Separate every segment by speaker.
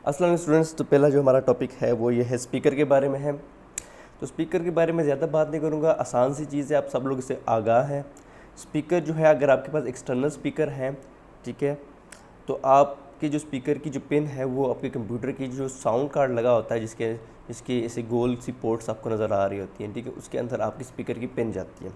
Speaker 1: अस्सलाम स्टूडेंट्स। तो पहला जो हमारा टॉपिक है वो ये है स्पीकर के बारे में है। तो स्पीकर के बारे में ज़्यादा बात नहीं करूँगा, आसान सी चीज़ है, आप सब लोग इससे आगाह हैं। स्पीकर जो है, अगर आपके पास एक्सटर्नल स्पीकर हैं, ठीक है, तो आपके जो स्पीकर की जो पिन है वो आपके कंप्यूटर की जो साउंड कार्ड लगा होता है, जिसके ऐसे गोल सी पोर्ट्स आपको नज़र आ रही होती हैं, ठीक है, उसके अंदर आपकी स्पीकर की पिन जाती है,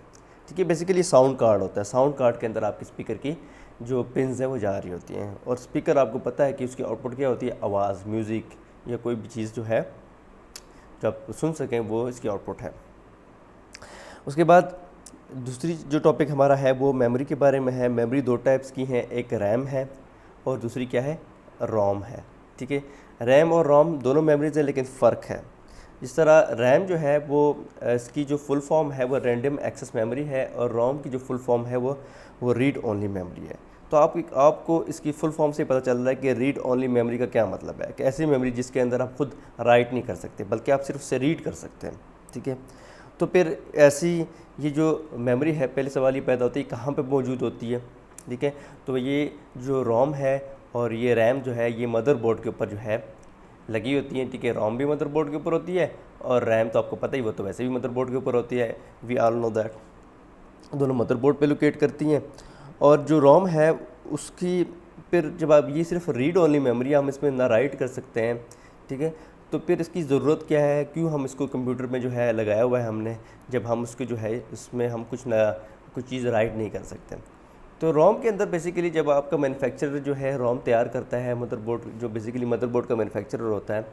Speaker 1: ठीक है। बेसिकली साउंड कार्ड होता है, साउंड कार्ड के अंदर आपके स्पीकर की जो पिन्स हैं वो जा रही होती हैं। और स्पीकर आपको पता है कि उसकी आउटपुट क्या होती है, आवाज़, म्यूज़िक या कोई भी चीज़ जो है जो आप सुन सकें वो इसकी आउटपुट है। उसके बाद दूसरी जो टॉपिक हमारा है वो मेमोरी के बारे में है। मेमोरी दो टाइप्स की हैं, एक रैम है और दूसरी क्या है, रोम है, ठीक है। रैम और रोम दोनों मेमोरीज हैं, लेकिन फ़र्क है। जिस तरह रैम जो है वो इसकी जो फुल फॉर्म है वो रैंडम एक्सेस मेमोरी है, और रोम की जो फुल फॉर्म है वो रीड ओनली मेमोरी है। तो आपको इसकी फुल फॉर्म से पता चल रहा है कि रीड ओनली मेमोरी का क्या मतलब है, कि ऐसी मेमोरी जिसके अंदर आप खुद राइट नहीं कर सकते, बल्कि आप सिर्फ उससे रीड कर सकते हैं, ठीक है। तो फिर ऐसी ये जो मेमोरी है, पहले सवाल ये पैदा होती है कहाँ पे मौजूद होती है, ठीक है। तो ये जो रोम है और ये रैम जो है ये मदरबोर्ड के ऊपर जो है लगी होती हैं, ठीक है। रोम भी मदरबोर्ड के ऊपर होती है और रैम तो आपको पता ही, वो तो वैसे भी मदरबोर्ड के ऊपर होती है, वी ऑल नो दैट। दोनों मदरबोर्ड पे लोकेट करती हैं। और जो रोम है उसकी फिर जब आप ये सिर्फ रीड ओनली मेमोरी, हम इसमें ना राइट कर सकते हैं, ठीक है। तो फिर इसकी ज़रूरत क्या है, क्यों हम इसको कंप्यूटर में जो है लगाया हुआ है हमने, जब हम उसके जो है इसमें हम कुछ चीज़ राइट नहीं कर सकते। तो रोम के अंदर बेसिकली जब आपका मैन्युफैक्चरर जो है रोम तैयार करता है, मदरबोर्ड जो बेसिकली मदरबोर्ड का मैन्युफैक्चरर होता है,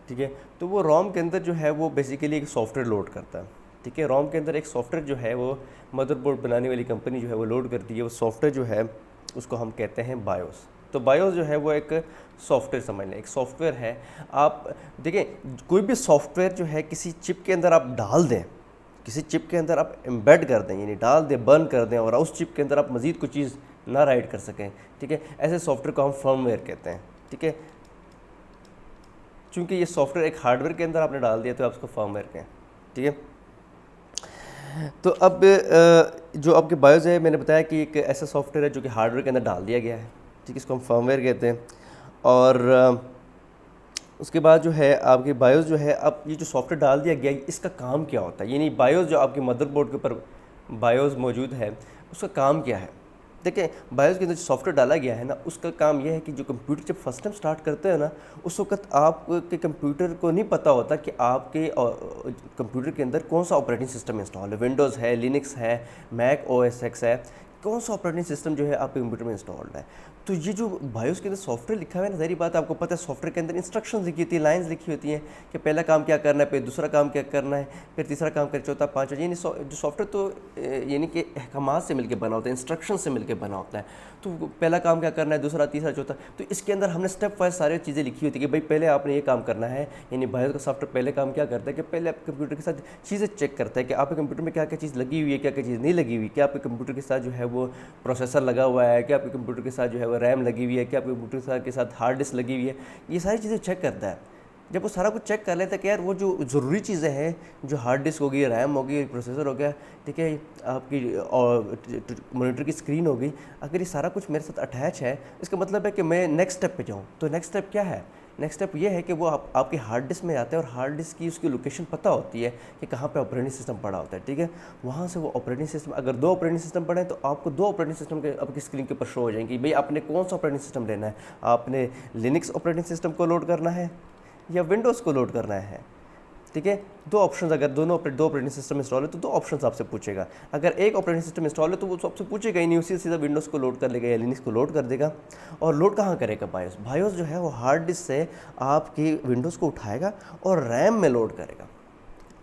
Speaker 1: ठीक है, तो वो रोम के अंदर जो है वो बेसिकली एक सॉफ्टवेयर लोड करता है, ठीक है। रोम के अंदर एक सॉफ्टवेयर जो है वो मदरबोर्ड बनाने वाली कंपनी जो है वो लोड करती है। वो सॉफ्टवेयर जो है उसको हम कहते हैं बायोस। तो बायोस जो है वो एक सॉफ्टवेयर, समझ लें एक सॉफ्टवेयर है। आप देखिए, कोई भी सॉफ्टवेयर जो है किसी चिप के अंदर आप डाल दें, किसी चिप के अंदर आप एम्बेड कर दें, यानी डाल दें, बर्न कर दें, और उस चिप के अंदर आप मज़ीद कोई चीज़ ना राइट कर सकें, ठीक है, ऐसे सॉफ्टवेयर को हम फर्मवेयर कहते हैं, ठीक है। चूँकि ये सॉफ्टवेयर एक हार्डवेयर के अंदर आपने डाल दिया तो आप उसको फर्मवेयर कहें, ठीक है। तो अब जो आपके बायोस है, मैंने बताया कि एक ऐसा सॉफ्टवेयर है जो कि हार्डवेयर के अंदर डाल दिया गया है, ठीक है, इसको हम फर्मवेयर कहते हैं। और उसके बाद जो है आपके बायोस जो है, अब ये जो सॉफ्टवेयर डाल दिया गया इसका काम क्या होता है, यानी बायोस जो आपके मदरबोर्ड के ऊपर बायोस मौजूद है उसका काम क्या है। देखिए, बायोस के अंदर जो सॉफ्टवेयर डाला गया है ना, उसका काम यह है कि जो कंप्यूटर जब फर्स्ट टाइम स्टार्ट करते हैं ना, उस वक्त आपके कंप्यूटर को नहीं पता होता कि आपके कंप्यूटर के अंदर कौन सा ऑपरेटिंग सिस्टम इंस्टॉल है, विंडोज़ है, लिनक्स है, मैक ओएस एक्स है, कौन सा ऑपरेटिंग सिस्टम जो है आपके कंप्यूटर में इंस्टॉल्ड है। तो ये जो बायोस के अंदर सॉफ्टवेयर लिखा हुआ है ना, सारी बात आपको पता है, सॉफ्टवेयर के अंदर इंस्ट्रक्शंस लिखी होती है, लाइंस लिखी होती हैं कि पहला काम क्या करना है, फिर दूसरा काम क्या करना है, फिर तीसरा काम कर, चौथा, पाँचवा, यानी जो सॉफ्टवेयर तो यानी कि अहकामात से मिलकर बना होता है, इंस्ट्रक्शन से मिलकर बना होता है। तो पहला काम क्या करना है, दूसरा, तीसरा, चौथा, तो इसके अंदर हमने स्टेप वाइज सारी चीज़ें लिखी होती है कि भाई पहले आपने ये काम करना है। यानी बायोस का सॉफ्टवेयर पहले काम क्या करता है कि पहले आप कंप्यूटर के साथ चीज़ें चेक करता है कि आपके कंप्यूटर में क्या क्या चीज़ लगी हुई है, क्या क्या चीज़ नहीं लगी हुई, क्या आपके कंप्यूटर के साथ जो है वो प्रोसेसर लगा हुआ है, क्या आपके कंप्यूटर के साथ जो है वो रैम लगी हुई है, क्या आपके कंप्यूटर के साथ हार्ड डिस्क लगी हुई है, ये सारी चीज़ें चेक करता है। जब वो सारा कुछ चेक कर लेता है कि यार वो जो ज़रूरी चीज़ें हैं, जो हार्ड डिस्क होगी, रैम होगी, प्रोसेसर हो गया, ठीक है, आपकी और मॉनिटर की स्क्रीन होगी, अगर ये सारा कुछ मेरे साथ अटैच है, इसका मतलब है कि मैं नेक्स्ट स्टेप पे जाऊँ। तो नेक्स्ट स्टेप क्या है, नेक्स्ट स्टेप ये है कि वो आपके हार्ड डिस्क में जाते हैं, और हार्ड डिस्क की उसकी लोकेशन पता होती है कि कहाँ पे ऑपरेटिंग सिस्टम पड़ा होता है, ठीक है। वहाँ से वो ऑपरेटिंग सिस्टम, अगर 2 ऑपरेटिंग सिस्टम पड़े तो आपको 2 ऑपरेटिंग सिस्टम के आपकी स्क्रीन के ऊपर शो हो जाएंगी। भाई आपने कौन सा ऑपरेटिंग सिस्टम लेना है, आपने लिनक्स ऑपरेटिंग सिस्टम को लोड करना है या विंडोज़ को लोड करना है, ठीक है। 2 ऑप्शंस, अगर दो ऑपरेटिंग सिस्टम इंस्टॉल है तो 2 ऑप्शंस आपसे पूछेगा। अगर एक ऑपरेटिंग सिस्टम इंस्टॉल है तो वो आपसे पूछेगा ही नहीं, उसी सीधा विंडोज़ को लोड कर लेगा या लिनक्स को लोड कर देगा। और लोड कहाँ करेगा, बायोस। बायोस जो है वो हार्ड डिस्क से आपकी विंडोज़ को उठाएगा और रैम में लोड करेगा।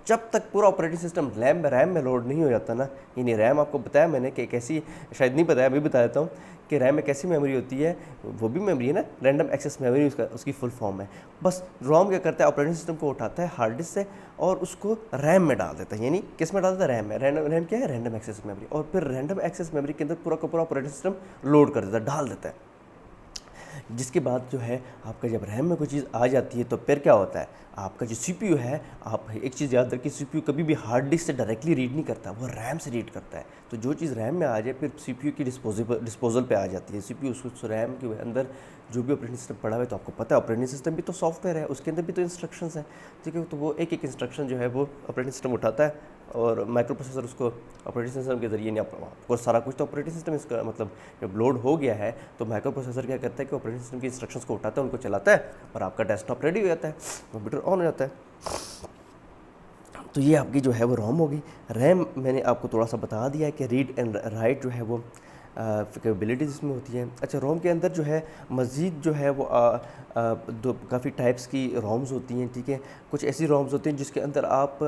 Speaker 1: जब तक पूरा ऑपरेटिंग सिस्टम रैम में लोड नहीं हो जाता ना, यानी रैम आपको बताया मैंने कि एक ऐसी, शायद नहीं बताया, अभी बता देता हूँ कि रैम एक ऐसी मेमोरी होती है, वो भी मेमोरी है ना, रैंडम एक्सेस मेमोरी उसकी फुल फॉर्म है। बस रोम क्या करता है, ऑपरेटिंग सिस्टम को उठाता है हार्ड डिस्क से और उसको रैम में डाल देता है। यानी किस में डालता है, रैम में। रैम क्या है, रैंडम एक्सेस मेमोरी। और फिर रैंडम एक्सेस मेमोरी के अंदर पूरा का पूरा ऑपरेटिंग सिस्टम लोड कर देता है, डाल देता है। जिसके बाद जो है आपका जब रैम में कोई चीज़ आ जाती है तो फिर क्या होता है, आपका जो सीपीयू है, आप एक चीज़ याद रखिए, सीपीयू कभी भी हार्ड डिस्क से डायरेक्टली रीड नहीं करता, वो रैम से रीड करता है। तो जो चीज़ रैम में आ जाए फिर सीपीयू की डिस्पोजल पे आ जाती है। सीपीयू उस रैम के अंदर जो भी ऑपरेटिंग सिस्टम पढ़ा हुआ है तो आपको पता है ऑपरेटिंग सिस्टम भी तो सॉफ्टवेयर है, उसके अंदर भी तो इंस्ट्रक्शंस हैं, ठीक है। तो वो एक एक इंस्ट्रक्शन जो है वो ऑपरेटिंग सिस्टम उठाता है और माइक्रो प्रोसेसर उसको ऑपरेटिंग सिस्टम के ज़रिए नहीं, आपको सारा कुछ तो ऑपरेटिंग सिस्टम इसका मतलब जब लोड हो गया है तो माइक्रो प्रोसेसर क्या करता है कि ऑपरेटिंग सिस्टम की इंस्ट्रक्शंस को उठाता है, उनको चलाता है और आपका डेस्कटॉप रेडी हो जाता है, कंप्यूटर ऑन हो जाता है। तो ये आपकी जो है वो रोम होगी। रैम मैंने आपको थोड़ा सा बता दिया है कि रीड एंड राइट जो है वो कैपेबिलिटीज़ इसमें होती है। अच्छा, रोम के अंदर जो है मज़ीद जो है वो दो काफ़ी टाइप्स की रोम्स होती हैं, ठीक है। कुछ ऐसी रोम्स होती हैं जिसके अंदर आप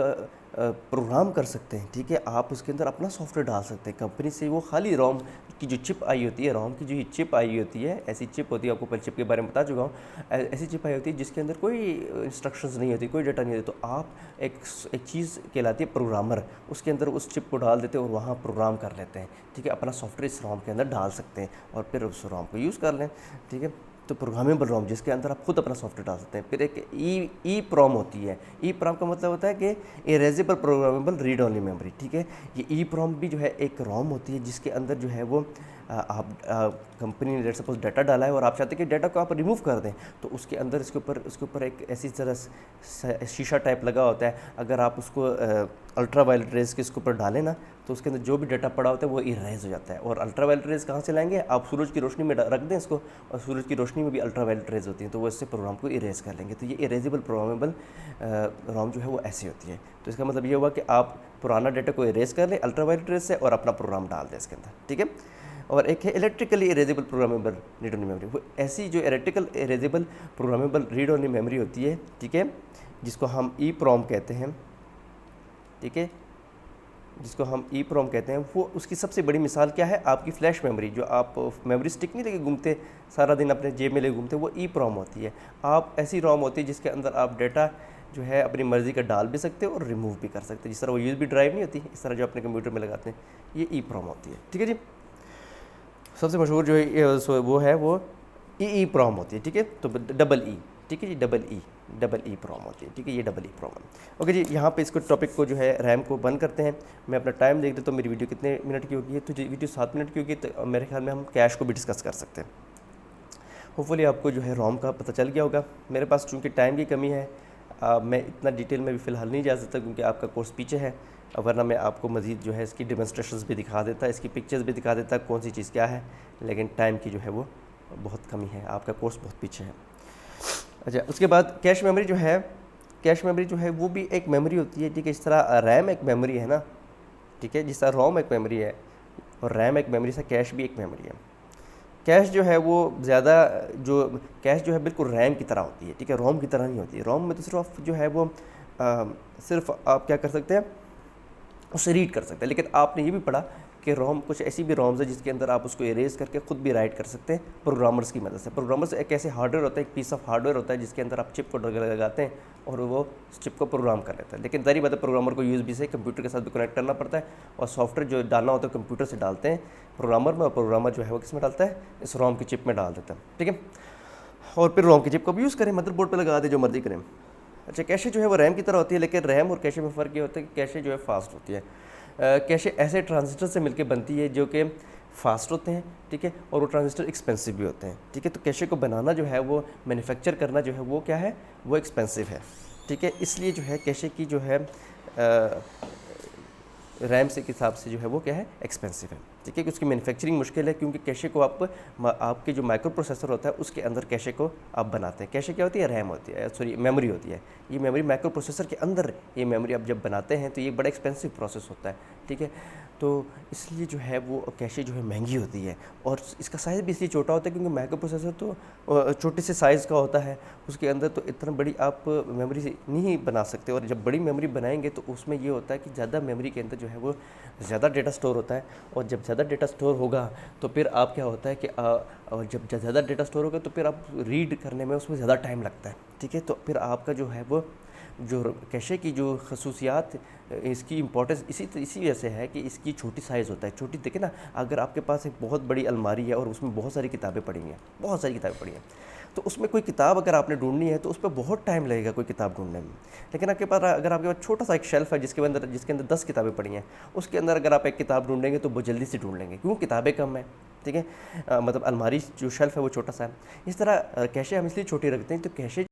Speaker 1: प्रोग्राम कर सकते हैं, ठीक है। आप उसके अंदर अपना सॉफ्टवेयर डाल सकते हैं कंपनी से। वो खाली रोम की जो चिप आई होती है, रोम की जो चिप आई होती है, ऐसी चिप होती है, आपको पहले चिप के बारे में बता चुका हूँ। ऐसी चिप आई होती है जिसके अंदर कोई इंस्ट्रक्शंस नहीं होती, कोई डाटा नहीं होती। तो आप एक चीज़ कहलाती है प्रोग्रामर, उसके अंदर उस चिप को डाल देते हैं और वहाँ प्रोग्राम कर लेते हैं, ठीक है। अपना सॉफ्टवेयर इस रोम के अंदर डाल सकते हैं और फिर उस रोम को यूज़ कर लें, ठीक है। तो प्रोग्रामेबल रोम जिसके अंदर आप खुद अपना सॉफ्टवेयर डाल सकते हैं। फिर एक ई प्रोम होती है। ई प्रोम का मतलब होता है कि erasable programmable read only memory, ठीक है। ये ई प्रोम भी जो है एक रोम होती है जिसके अंदर जो है वो आप कंपनी ने लेट सपोज डाटा डाला है और आप चाहते हैं कि डाटा को आप रिमूव कर दें, तो उसके अंदर उसके ऊपर एक ऐसी तरह शीशा टाइप लगा होता है। अगर आप उसको अल्ट्रा वायलेट रेज के इसके ऊपर डालें ना, तो उसके अंदर जो भी डाटा पड़ा होता है वो इरेज हो जाता है। और अल्ट्रा वायलेट रेज कहाँ से लाएंगे? आप सूरज की रोशनी में रख दें इसको, और सूरज की रोशनी में भी अल्ट्रा वायलेट रेज होती हैं, तो वो इससे प्रोग्राम को इरेज कर लेंगे। तो ये इरेजेबल प्रोग्रामेबल रोम जो है वो ऐसी होती है। तो इसका मतलब ये हुआ कि आप पुराना डाटा को इरेज कर लें अल्ट्रा वायलेट रेज से और अपना प्रोग्राम डाल दें इसके अंदर, ठीक है। और एक है electrically erasable programmable read only memory. वो ऐसी जो electrical erasable programmable read only memory होती है, ठीक है, जिसको हम ई प्रोम कहते हैं, ठीक है, जिसको हम ई प्रोम कहते हैं। वो उसकी सबसे बड़ी मिसाल क्या है? आपकी फ्लैश मेमोरी, जो आप मेमोरी स्टिक नहीं लेके घूमते सारा दिन अपने जेब में लेके घूमते, वो ई प्रोम होती है। आप ऐसी रोम होती है जिसके अंदर आप डाटा जो है अपनी मर्ज़ी का डाल भी सकते हो और रिमूव भी कर सकते हैं। जिस तरह वो यूएसबी ड्राइव नहीं होती, इस तरह जो अपने कंप्यूटर में लगाते हैं, ये ई प्रोम होती है, ठीक है जी। सबसे मशहूर जो है वो है वो ई प्रोम होती है, ठीक है। तो डबल ई, ठीक है जी, डबल ई प्रोम होती है, ठीक है। ये डबल ई प्रोम है। ओके जी, यहाँ पे इसको टॉपिक को जो है रैम को बंद करते हैं। मैं अपना टाइम देख देता हूँ, मेरी वीडियो कितने मिनट की होगी है। तो वीडियो 7 मिनट की होगी, तो मेरे ख्याल में हम कैश को भी डिस्कस कर सकते हैं। होपफुली आपको जो है रोम का पता चल गया होगा। मेरे पास चूँकि टाइम की कमी है, मैं इतना डिटेल में भी फ़िलहाल नहीं जा सकता क्योंकि आपका कोर्स पीछे है, वरना मैं आपको मज़ीद जो है इसकी डेमोन्स्ट्रेशंस भी दिखा देता, इसकी पिक्चर्स भी दिखा देता, कौन सी चीज़ क्या है। लेकिन टाइम की जो है वो बहुत कमी है, आपका कोर्स बहुत पीछे है। अच्छा, उसके बाद कैश मेमोरी जो है, कैश मेमोरी जो है वो भी एक मेमोरी होती है, ठीक है। इस तरह रैम एक मेमोरी है ना, ठीक है, जिस तरह रोम एक मेमोरी है और रैम एक मेमोरी से कैश भी एक मेमोरी है। कैश जो है वो ज़्यादा कैश जो है बिल्कुल रैम की तरह होती है, ठीक है, रोम की तरह नहीं होती है। रोम में तो सिर्फ जो है वो सिर्फ आप क्या कर सकते हैं, उसे रीड कर सकते हैं। लेकिन आपने ये भी पढ़ा कि रोम कुछ ऐसी भी रोम्स है जिसके अंदर आप उसको इरेज करके खुद भी राइट कर सकते हैं प्रोग्रामर्स की मदद से। प्रोग्रामर्स एक ऐसे हार्डवेयर होता है, एक पीस ऑफ हार्डवेयर होता है जिसके अंदर आप चिप को लगाते हैं और वो चिप को प्रोग्राम कर लेता है। लेकिन जाहिर बात है प्रोग्रामर को यूएसबी से कंप्यूटर के साथ भी कनेक्ट करना पड़ता है और सॉफ्टवेयर जो डालना होता है कंप्यूटर से डालते हैं प्रोग्रामर में, और प्रोग्रामर जो है वो किस में डालता है? इस रोम की चिप में डाल देता है, ठीक है। और फिर रोम की चिप को भी यूज़ करें, मदरबोर्ड पर लगा दे, जो मर्जी करें। अच्छा, कैशे जो है वो रैम की तरह होती है, लेकिन रैम और कैशे में फ़र्क ये होता है कि कैशे जो है फास्ट होती है। कैशे ऐसे ट्रांजिस्टर से मिलकर बनती है जो कि फास्ट होते हैं, ठीक है, और वो ट्रांजिस्टर एक्सपेंसिव भी होते हैं, ठीक है। तो कैशे को बनाना जो है वो मैन्युफैक्चर करना जो है वो क्या है, वो एक्सपेंसिव है, ठीक है। इसलिए जो है कैशे की जो है रैम से के हिसाब से जो है वो क्या है, एक्सपेंसिव है, ठीक है। कि उसकी मैन्युफैक्चरिंग मुश्किल है क्योंकि कैशे को आपके जो माइक्रो प्रोसेसर होता है उसके अंदर कैशे को आप बनाते हैं। कैशे क्या होती है? रैम होती है, सॉरी मेमोरी होती है। ये मेमोरी माइक्रो प्रोसेसर के अंदर ये मेमोरी आप जब बनाते हैं तो ये बड़ा एक्सपेंसिव प्रोसेस होता है, ठीक है। तो इसलिए जो है वो कैशे जो है महंगी होती है और इसका साइज़ भी इसलिए छोटा होता है क्योंकि माइक्रो प्रोसेसर तो छोटे से साइज़ का होता है, उसके अंदर तो इतना बड़ी आप मेमोरी नहीं बना सकते। और जब बड़ी मेमोरी बनाएंगे तो उसमें ये होता है कि ज़्यादा मेमोरी के अंदर जो है वो ज़्यादा डेटा स्टोर होता है, और जब ज़्यादा डेटा स्टोर होगा तो फिर आप क्या होता है कि और जब ज़्यादा डेटा स्टोर होगा तो फिर आप रीड करने में उसमें ज़्यादा टाइम लगता है, ठीक है। तो फिर आपका जो है वो जो कैशे की जो खसूसियात, इसकी इंपॉर्टेंस इसी वजह से है कि इसकी छोटी साइज़ होता है। छोटी देखिए ना, अगर आपके पास एक बहुत बड़ी अलमारी है और उसमें बहुत सारी किताबें पड़ी हैं, बहुत सारी किताबें पड़ी हैं, तो उसमें कोई किताब अगर आपने ढूंढनी है तो उस पर बहुत टाइम लगेगा कोई किताब ढूंढने में। लेकिन आपके पास अगर आपके पास छोटा सा एक शेल्फ है जिसके अंदर 10 किताबें पड़ी हैं, उसके अंदर अगर आप एक किताब ढूंढेंगे तो बहुत जल्दी से ढूंढ लेंगे, क्योंकि किताबें कम है। ठीक है, मतलब अलमारी जो शेल्फ है वो छोटा सा है। इस तरह कैशे हम इसलिए छोटी रखते हैं तो कैशे